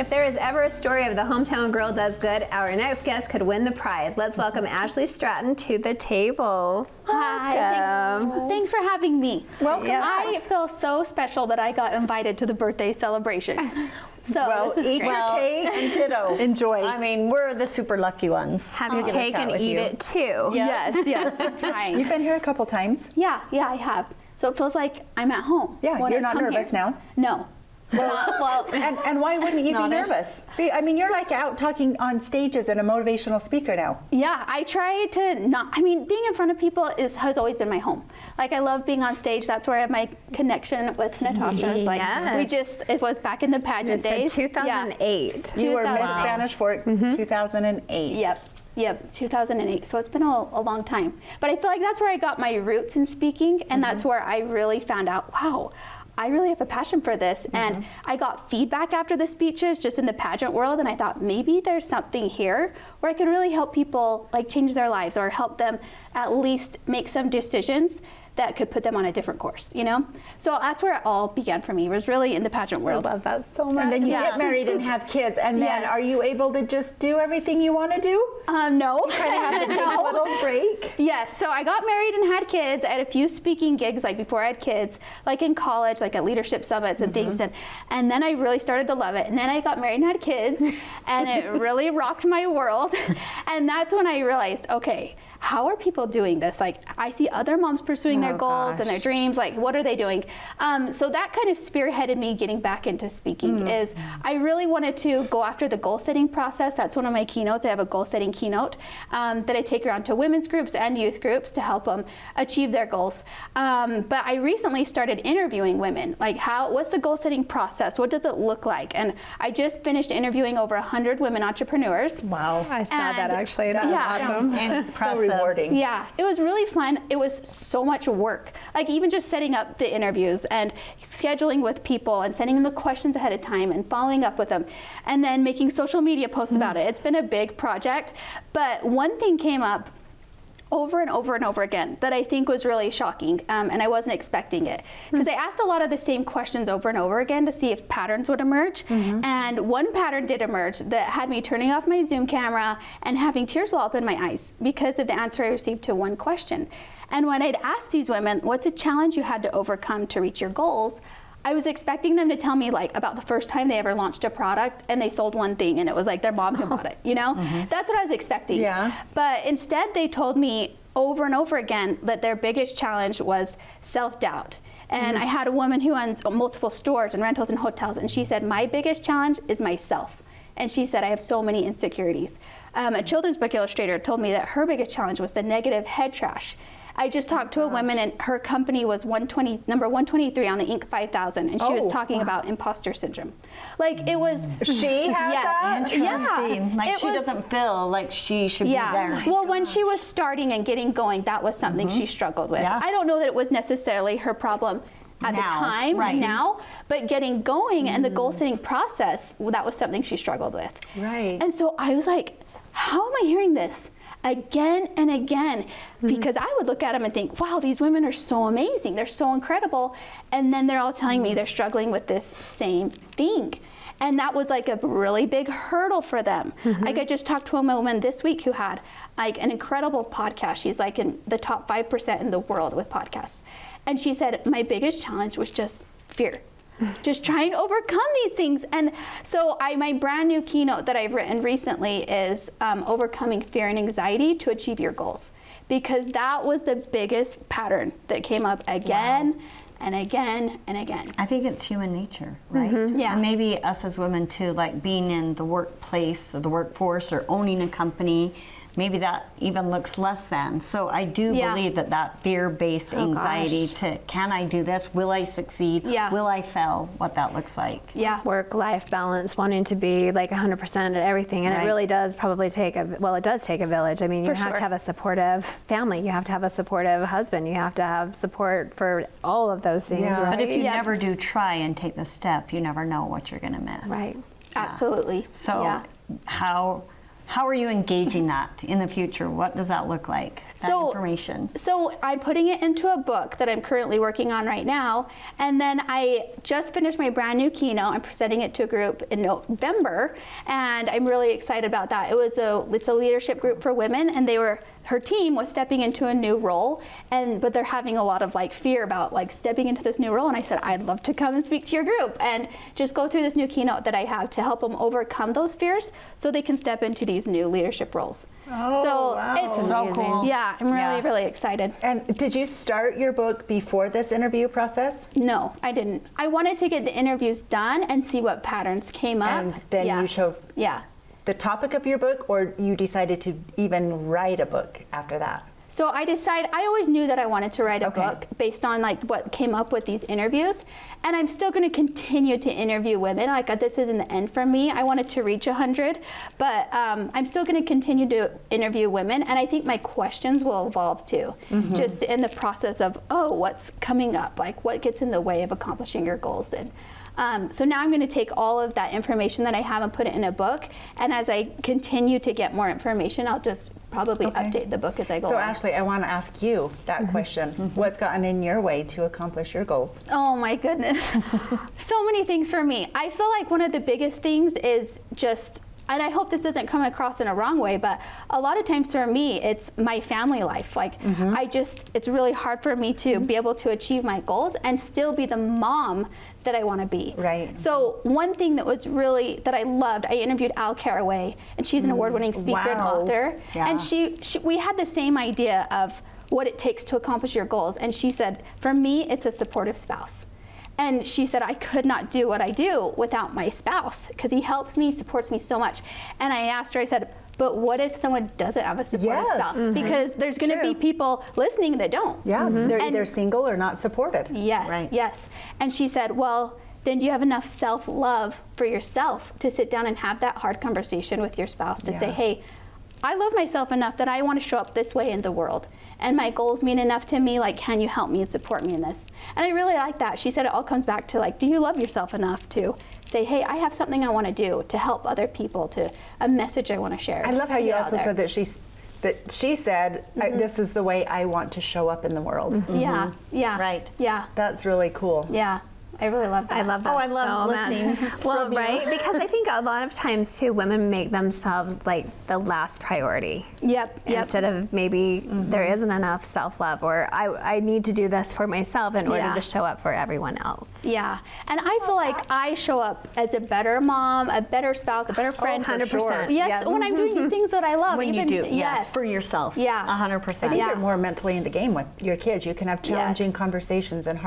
If there is ever a story of the hometown girl does good, our next guest could win the prize. Let's welcome Ashlee Stratton to the table. Hi, thanks for having me. Welcome. Yeah. I feel so special that I got invited to the birthday celebration. So this is eat great. your cake and ditto. Enjoy. I mean, we're the super lucky ones. Have your cake and eat it too. Yes, I'm trying. You've been here a couple times. Yeah, I have. So it feels like I'm at home. Yeah, when you're I not come nervous here. now? No. Well, And why wouldn't you be Not it. nervous? I mean, you're like out talking on stages and a motivational speaker now. yeah, I try to not, I mean, being in front of people has always been my home. Like, I love being on stage. That's where I have my connection with Natasha. It's like, Yes. it was back in the pageant days. 2008. You were Miss 2008. Spanish for 2008. Yep, 2008. So it's been a long time. But I feel like that's where I got my roots in speaking, and that's where I really found out, wow, I really have a passion for this. And I got feedback after the speeches just in the pageant world, and I thought maybe there's something here where I can really help people like change their lives or help them at least make some decisions that could put them on a different course, you know? So that's where it all began for me. It was really in the pageant world. I love that so much. And then you get married and have kids, and then Yes. are you able to just do everything you want to do? No. Kind of have to take a little break? Yes, so I got married and had kids. I had a few speaking gigs like before I had kids, like in college, like at leadership summits and things. And then I really started to love it. And then I got married and had kids, and it really rocked my world. And that's when I realized, okay, how are people doing this? Like, I see other moms pursuing their goals and their dreams. Like, what are they doing? So that kind of spearheaded me getting back into speaking. Is I really wanted to go after the goal setting process. That's one of my keynotes. I have a goal setting keynote that I take around to women's groups and youth groups to help them achieve their goals. But I recently started interviewing women. Like, what's the goal setting process? What does it look like? And I just finished interviewing over 100 women entrepreneurs. Wow. I saw that And- actually. That was awesome. Impressive. So rewarding. Yeah, it was really fun. It was so much work. Like, even just setting up the interviews and scheduling with people and sending them the questions ahead of time and following up with them and then making social media posts about it. It's been a big project. But one thing came up over and over and over again that I think was really shocking, and I wasn't expecting it. Because I asked a lot of the same questions over and over again to see if patterns would emerge. And one pattern did emerge that had me turning off my Zoom camera and having tears well up in my eyes because of the answer I received to one question. And when I'd asked these women, what's a challenge you had to overcome to reach your goals? I was expecting them to tell me like about the first time they ever launched a product and they sold one thing and it was like their mom who bought it, you know? That's what I was expecting. Yeah. But instead they told me over and over again that their biggest challenge was self-doubt. And I had a woman who owns multiple stores and rentals and hotels, and she said, my biggest challenge is myself. And she said, I have so many insecurities. A children's book illustrator told me that her biggest challenge was the negative head trash. I just talked to a woman, and her company was number 123 on the Inc. 5000, and she was talking about imposter syndrome. Like, it was... She has that? Interesting. Yeah. Like, It she was- doesn't feel like she should be there. Well, when she was starting and getting going, that was something she struggled with. Yeah. I don't know that it was necessarily her problem at the Now, time, right. now, but getting going and the goal setting process, well, that was something she struggled with. Right. And so I was like, how am I hearing this again and again? Because I would look at them and think, wow, these women are so amazing. They're so incredible. And then they're all telling me they're struggling with this same thing. And that was like a really big hurdle for them. Like, I just talked to a woman this week who had like an incredible podcast. She's like in the top 5% in the world with podcasts. And she said, my biggest challenge was just fear. Just try and overcome these things. And so my brand new keynote that I've written recently is overcoming fear and anxiety to achieve your goals. Because that was the biggest pattern that came up again and again and again. I think it's human nature, right? Yeah. And maybe us as women too, like being in the workplace or the workforce or owning a company, maybe that even looks less than. So I do believe that fear-based anxiety to, can I do this? Will I succeed? Yeah. Will I fail? What that looks like. Yeah. Work-life balance, wanting to be like 100% at everything, and Right. it really does probably take it does take a village. I mean, you For have sure. to have a supportive family, you have to have a supportive husband, you have to have support for all of those things, Yeah. right? But if you Yeah. never do try and take the step, you never know what you're going to miss. Right. Absolutely. So yeah. how are you engaging that in the future? What does that look like? information? So I'm putting it into a book that I'm currently working on right now, and then I just finished my brand new keynote. I'm presenting it to a group in November, and I'm really excited about that. It's a leadership group for women, and her team was stepping into a new role, but they're having a lot of fear about stepping into this new role. And I said, I'd love to come and speak to your group and just go through this new keynote that I have to help them overcome those fears so they can step into these new leadership roles. Oh, so wow. it's So cool. Yeah, I'm really excited. And did you start your book before this interview process? No, I didn't. I wanted to get the interviews done and see what patterns came up. And then you chose the topic of your book, or you decided to even write a book after that? So I always knew that I wanted to write a book based on what came up with these interviews. And I'm still going to continue to interview women. This isn't the end for me. I wanted to reach 100, but I'm still going to continue to interview women. And I think my questions will evolve too, just in the process of, what's coming up? What gets in the way of accomplishing your goals? And so now I'm going to take all of that information that I have and put it in a book. And as I continue to get more information, I'll just probably update the book as I go So on. Ashlee, I want to ask you that question. What's gotten in your way to accomplish your goals? Oh my goodness. So many things for me. I feel like one of the biggest things is just, and I hope this doesn't come across in a wrong way, but a lot of times for me, it's my family life. It's really hard for me to be able to achieve my goals and still be the mom that I want to be. Right. So one thing that I loved, I interviewed Al Caraway, and she's an award-winning speaker and author. Yeah. And we had the same idea of what it takes to accomplish your goals. And she said, for me, it's a supportive spouse. And she said, I could not do what I do without my spouse, because he helps me, supports me so much. And I asked her, I said, but what if someone doesn't have a supportive spouse? Because there's going to be people listening that don't. Yeah, they're either single or not supported. Yes, yes. And she said, well, then do you have enough self-love for yourself to sit down and have that hard conversation with your spouse to say, hey, I love myself enough that I want to show up this way in the world. And my goals mean enough to me, can you help me and support me in this? And I really like that. She said it all comes back to do you love yourself enough to say, hey, I have something I want to do to help other people, to a message I want to share. I love how you also said that she said, this is the way I want to show up in the world. Yeah, yeah. Right. Yeah. That's really cool. Yeah. I really love that. I love that I love so listening much. Well, right? Because I think a lot of times too, women make themselves the last priority. Yep. Instead of maybe there isn't enough self-love, or I need to do this for myself in order to show up for everyone else. Yeah. And I feel like I show up as a better mom, a better spouse, a better friend. 100%. Yes, when I'm doing the things that I love. When you do, yes, for yourself. Yeah. 100%. I think you're more mentally in the game with your kids. You can have challenging conversations and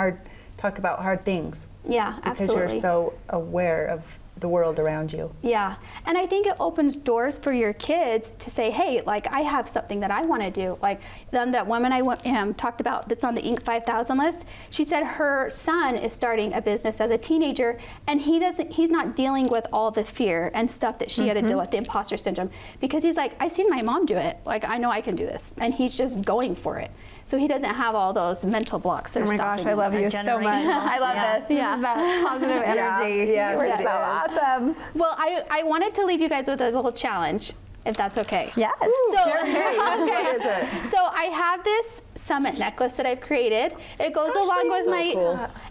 talk about hard things. Yeah, absolutely. Because you're so aware of the world around you. Yeah, and I think it opens doors for your kids to say, hey, I have something that I want to do. That woman I talked about that's on the Inc. 5000 list, she said her son is starting a business as a teenager, and he's not dealing with all the fear and stuff that she had to deal with, the imposter syndrome, because he's like, I've seen my mom do it. I know I can do this, and he's just going for it. So he doesn't have all those mental blocks that are stopping him. Oh my gosh, I love you so much. I love this. This is that positive energy. Yeah, You're so awesome. Well, I wanted to leave you guys with a little challenge, if that's okay. Yes. What is it? So I have this summit necklace that I've created. It goes along with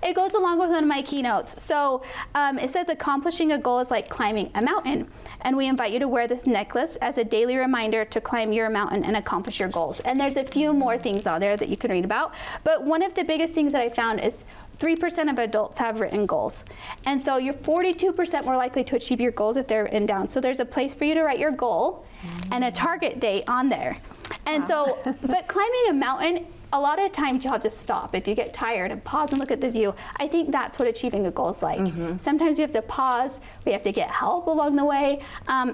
it goes along with one of my keynotes. So it says accomplishing a goal is like climbing a mountain. And we invite you to wear this necklace as a daily reminder to climb your mountain and accomplish your goals. And there's a few more things on there that you can read about. But one of the biggest things that I found is 3% of adults have written goals. And so you're 42% more likely to achieve your goals if they're written down. So there's a place for you to write your goal and a target date on there. And so, but climbing a mountain, a lot of times y'all just stop. If you get tired and pause and look at the view, I think that's what achieving a goal is like. Sometimes we have to pause, we have to get help along the way.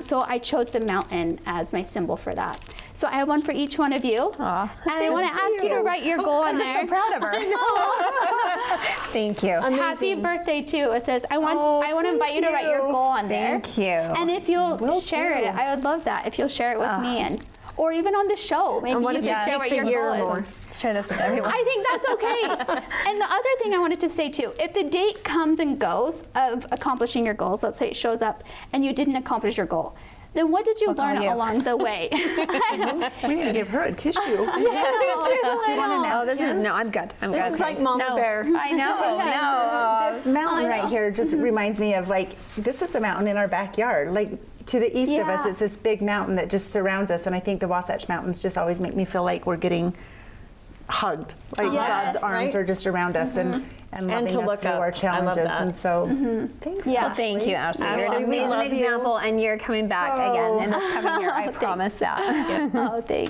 So I chose the mountain as my symbol for that. So I have one for each one of you. And I want to ask you to write your goal on there. I'm so proud of her. Thank you. Amazing. Happy birthday too with this. I want to invite you to write your goal on there. Thank you. And if you'll share it, I would love that. If you'll share it with me or even on the show, maybe you can share what your goal is. Share this with everyone. I think that's okay. And the other thing I wanted to say too, if the date comes and goes of accomplishing your goals, let's say it shows up and you didn't accomplish your goal, Then what did you call learn you. along the way? We need to give her a tissue. Do you want to Oh, this is no. I'm good. I'm good. This is like Mama no. Bear. I know. No. This mountain right here just reminds me of like, this is a mountain in our backyard. Like to the east of us, Yeah. it's this big mountain that just surrounds us. And I think the Wasatch Mountains just always make me feel like we're getting hugged. Like Yes. God's arms Right? are just around us and loving to us look through up. our I love challenges. that. And so, thanks. Yeah. Well, thank you, Ashlee. You're Ashlee, an we amazing love you. example, and you're coming back again in this coming year. I Thanks. promise that. Oh, thanks.